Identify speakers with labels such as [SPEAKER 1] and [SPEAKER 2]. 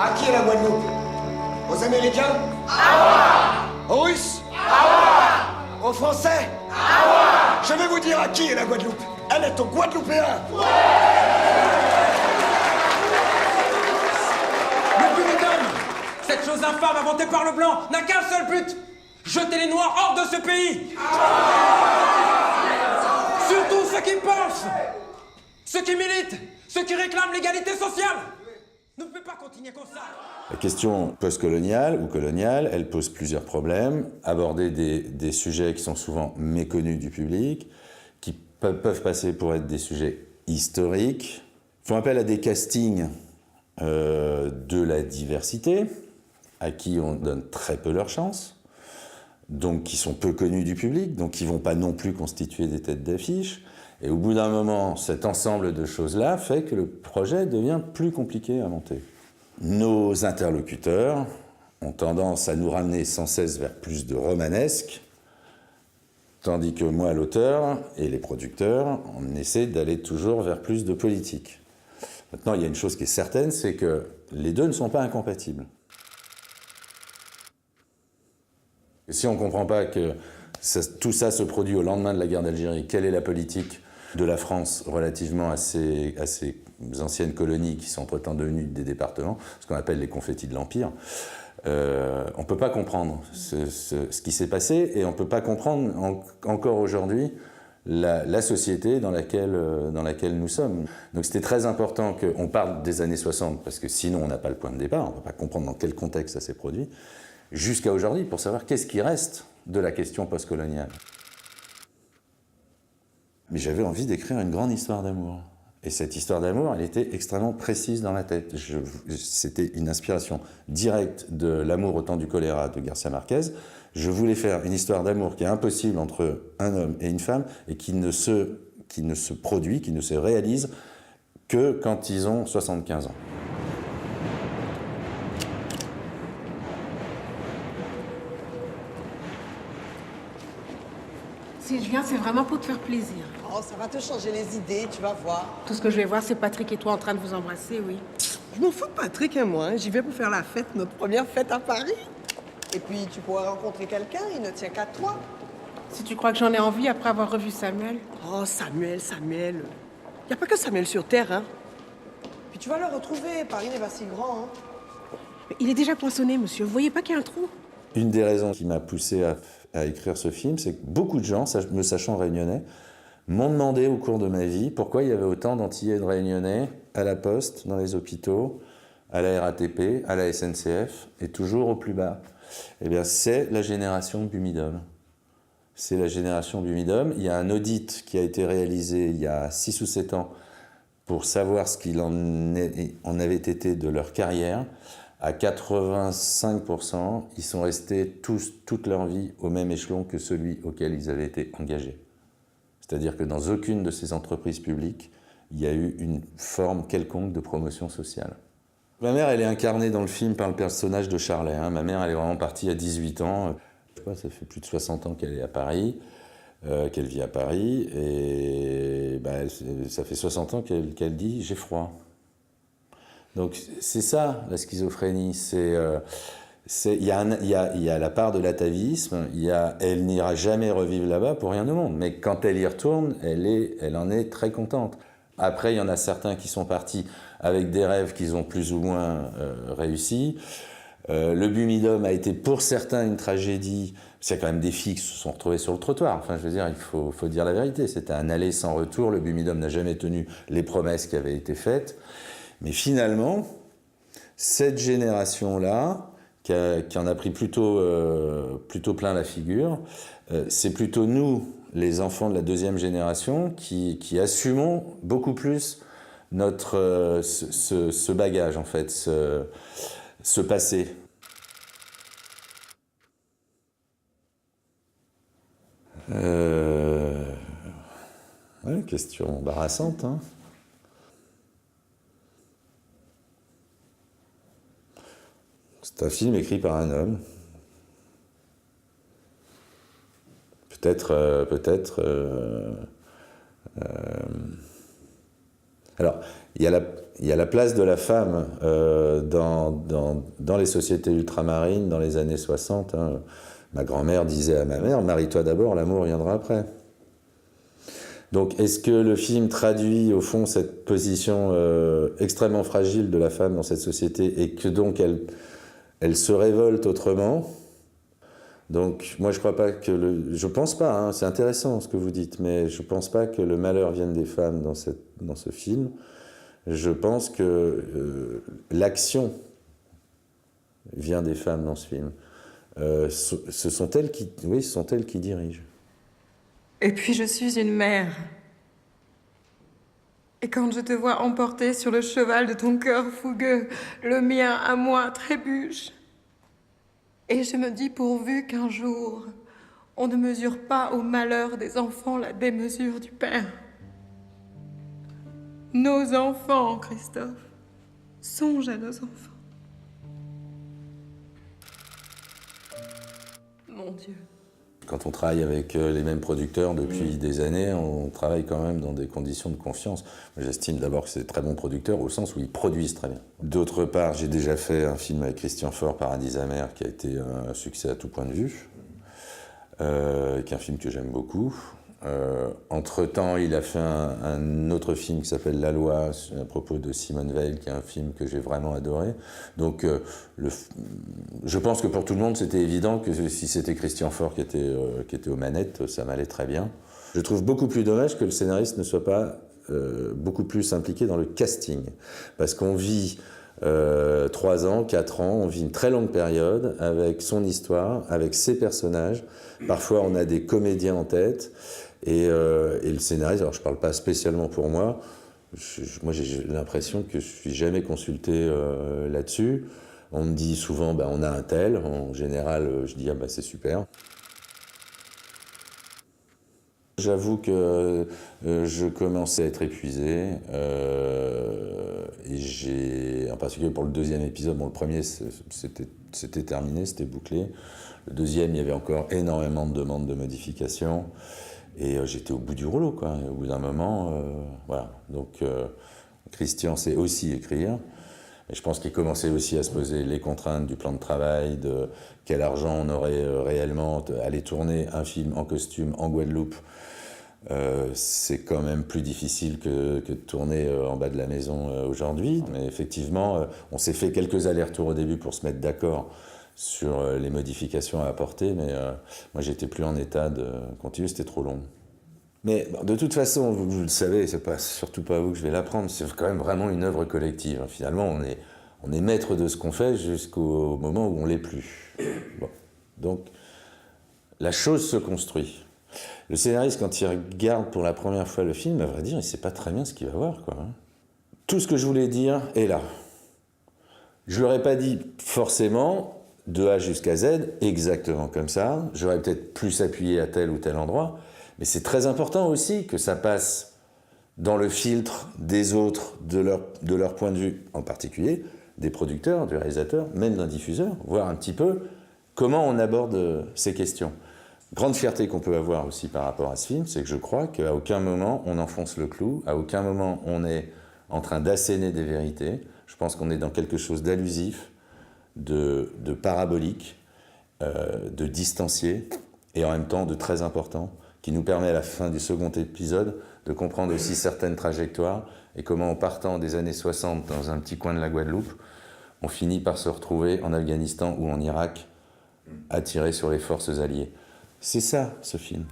[SPEAKER 1] À qui est la Guadeloupe? Aux Américains? Aux Russes? Aux Français? Je vais vous dire à qui est la Guadeloupe. Elle est aux Guadeloupéens.
[SPEAKER 2] Le Bumidum, cette chose infâme inventée par le blanc, n'a qu'un seul but: jeter les Noirs hors de ce pays. Surtout ceux qui pensent, ceux qui militent, ceux qui réclament l'égalité sociale. Ne peut pas continuer comme ça.
[SPEAKER 3] La question postcoloniale ou coloniale, elle pose plusieurs problèmes. Aborder des sujets qui sont souvent méconnus du public, qui peuvent passer pour être des sujets historiques. Font appel à des castings de la diversité, à qui on donne très peu leur chance, donc qui sont peu connus du public, donc qui ne vont pas non plus constituer des têtes d'affiche. Et au bout d'un moment, cet ensemble de choses-là fait que le projet devient plus compliqué à monter. Nos interlocuteurs ont tendance à nous ramener sans cesse vers plus de romanesque, tandis que moi, l'auteur, et les producteurs, on essaie d'aller toujours vers plus de politique. Maintenant, il y a une chose qui est certaine, c'est que les deux ne sont pas incompatibles. Et si on ne comprend pas que tout ça se produit au lendemain de la guerre d'Algérie, quelle est la politique de la France relativement à ces anciennes colonies qui sont entre-temps devenues des départements, ce qu'on appelle les confettis de l'Empire, on ne peut pas comprendre ce qui s'est passé, et on ne peut pas comprendre encore aujourd'hui la société dans laquelle nous sommes. Donc c'était très important qu'on parle des années 60, parce que sinon on n'a pas le point de départ, on ne peut pas comprendre dans quel contexte ça s'est produit, jusqu'à aujourd'hui, pour savoir qu'est-ce qui reste de la question postcoloniale. Mais j'avais envie d'écrire une grande histoire d'amour. Et cette histoire d'amour, elle était extrêmement précise dans ma tête. C'était une inspiration directe de L'amour au temps du choléra de Garcia Marquez. Je voulais faire une histoire d'amour qui est impossible entre un homme et une femme et qui ne se produit, qui ne se réalise que quand ils ont 75 ans.
[SPEAKER 4] Si je viens, c'est vraiment pour te faire plaisir.
[SPEAKER 5] Oh, ça va te changer les idées, tu vas voir.
[SPEAKER 4] Tout ce que je vais voir, c'est Patrick et toi en train de vous embrasser, oui.
[SPEAKER 5] Je m'en fous de Patrick et moi, hein. J'y vais pour faire la fête, notre première fête à Paris. Et puis, tu pourras rencontrer quelqu'un, il ne tient qu'à toi.
[SPEAKER 4] Si tu crois que j'en ai envie après avoir revu Samuel.
[SPEAKER 5] Oh, Samuel. Il n'y a pas que Samuel sur Terre, hein. Puis tu vas le retrouver, Paris n'est pas si grand, hein.
[SPEAKER 4] Mais il est déjà poinçonné, monsieur. Vous voyez pas qu'il y a un trou?
[SPEAKER 3] Une des raisons qui m'a poussé à écrire ce film, c'est que beaucoup de gens, me sachant réunionnais, m'ont demandé au cours de ma vie pourquoi il y avait autant d'Antillais et de Réunionnais à la Poste, dans les hôpitaux, à la RATP, à la SNCF, et toujours au plus bas. Eh bien, c'est la génération Bumidum. C'est la génération Bumidum. Il y a un audit qui a été réalisé il y a 6 ou 7 ans pour savoir ce qu'il en avait été de leur carrière. À 85%, ils sont restés toute leur vie au même échelon que celui auquel ils avaient été engagés. C'est-à-dire que dans aucune de ces entreprises publiques, il y a eu une forme quelconque de promotion sociale. Ma mère, elle est incarnée dans le film par le personnage de Charlet. Hein. Ma mère, elle est vraiment partie à 18 ans. Je sais pas, ça fait plus de 60 ans qu'elle est à Paris, qu'elle vit à Paris. Et ça fait 60 ans qu'elle dit « j'ai froid ». Donc c'est ça, la schizophrénie. Il y a la part de l'atavisme, elle n'ira jamais revivre là-bas pour rien au monde. Mais quand elle y retourne, elle en est très contente. Après, il y en a certains qui sont partis avec des rêves qu'ils ont plus ou moins réussi. Le Bumidum a été pour certains une tragédie. C'est quand même des filles qui se sont retrouvées sur le trottoir. Enfin, je veux dire, il faut dire la vérité. C'était un aller sans retour. Le Bumidum n'a jamais tenu les promesses qui avaient été faites. Mais finalement, cette génération-là, qui en a pris plutôt plein la figure, c'est plutôt nous, les enfants de la deuxième génération, qui assumons beaucoup plus ce bagage, en fait, ce passé. Ouais, question embarrassante, hein. C'est un film écrit par un homme. Alors, il y a il y a la place de la femme dans les sociétés ultramarines dans les années 60. Hein. Ma grand-mère disait à ma mère, marie-toi d'abord, l'amour viendra après. Donc, est-ce que le film traduit, au fond, cette position extrêmement fragile de la femme dans cette société et que donc elle se révolte autrement? Donc, moi, je crois pas que je pense pas, hein, c'est intéressant ce que vous dites, mais je pense pas que le malheur vienne des femmes dans ce film. Je pense que l'action vient des femmes dans ce film. Ce sont elles qui dirigent.
[SPEAKER 6] Et puis je suis une mère. Et quand je te vois emporter sur le cheval de ton cœur fougueux, le mien à moi trébuche. Et je me dis pourvu qu'un jour, on ne mesure pas au malheur des enfants la démesure du père. Nos enfants, Christophe. Songe à nos enfants. Mon Dieu.
[SPEAKER 3] Quand on travaille avec les mêmes producteurs depuis des années, on travaille quand même dans des conditions de confiance. J'estime d'abord que c'est des très bons producteurs au sens où ils produisent très bien. D'autre part, j'ai déjà fait un film avec Christian Faure, Paradis amer, qui a été un succès à tout point de vue, qui est un film que j'aime beaucoup. Entre-temps, il a fait un autre film qui s'appelle La Loi, à propos de Simone Veil, qui est un film que j'ai vraiment adoré. Donc, je pense que pour tout le monde, c'était évident que si c'était Christian Faure qui était aux manettes, ça m'allait très bien. Je trouve beaucoup plus dommage que le scénariste ne soit pas beaucoup plus impliqué dans le casting. Parce qu'on vit 3 ans, 4 ans, on vit une très longue période avec son histoire, avec ses personnages. Parfois, on a des comédiens en tête. Et le scénariste, alors je ne parle pas spécialement pour moi, moi j'ai l'impression que je ne suis jamais consulté là-dessus. On me dit souvent, on a un tel, en général je dis, c'est super. J'avoue que je commençais à être épuisé, et j'ai, en particulier pour le deuxième épisode, le premier c'était terminé, c'était bouclé. Le deuxième, il y avait encore énormément de demandes de modifications. Et j'étais au bout du rouleau, quoi. Et au bout d'un moment, voilà. Donc, Christian sait aussi écrire. Et je pense qu'il commençait aussi à se poser les contraintes du plan de travail, de quel argent on aurait réellement. Aller tourner un film en costume en Guadeloupe, c'est quand même plus difficile que de tourner en bas de la maison aujourd'hui. Mais effectivement, on s'est fait quelques allers-retours au début pour se mettre d'accord sur les modifications à apporter, mais moi j'étais plus en état de continuer, c'était trop long. Mais de toute façon, vous le savez, c'est surtout pas à vous que je vais l'apprendre, c'est quand même vraiment une œuvre collective. Finalement, on est maître de ce qu'on fait jusqu'au moment où on l'est plus. Bon. Donc, la chose se construit. Le scénariste, quand il regarde pour la première fois le film, à vrai dire, il sait pas très bien ce qu'il va voir, quoi. Tout ce que je voulais dire est là. Je l'aurais pas dit forcément de A jusqu'à Z, exactement comme ça. J'aurais peut-être plus appuyé à tel ou tel endroit. Mais c'est très important aussi que ça passe dans le filtre des autres, de leur point de vue, en particulier des producteurs, du réalisateur, même d'un diffuseur, voir un petit peu comment on aborde ces questions. Grande fierté qu'on peut avoir aussi par rapport à ce film, c'est que je crois qu'à aucun moment on enfonce le clou, à aucun moment on est en train d'asséner des vérités. Je pense qu'on est dans quelque chose d'allusif, de parabolique, de distancié, et en même temps de très important, qui nous permet à la fin du second épisode de comprendre aussi certaines trajectoires et comment en partant des années 60 dans un petit coin de la Guadeloupe, on finit par se retrouver en Afghanistan ou en Irak à tirer sur les forces alliées. C'est ça, ce film.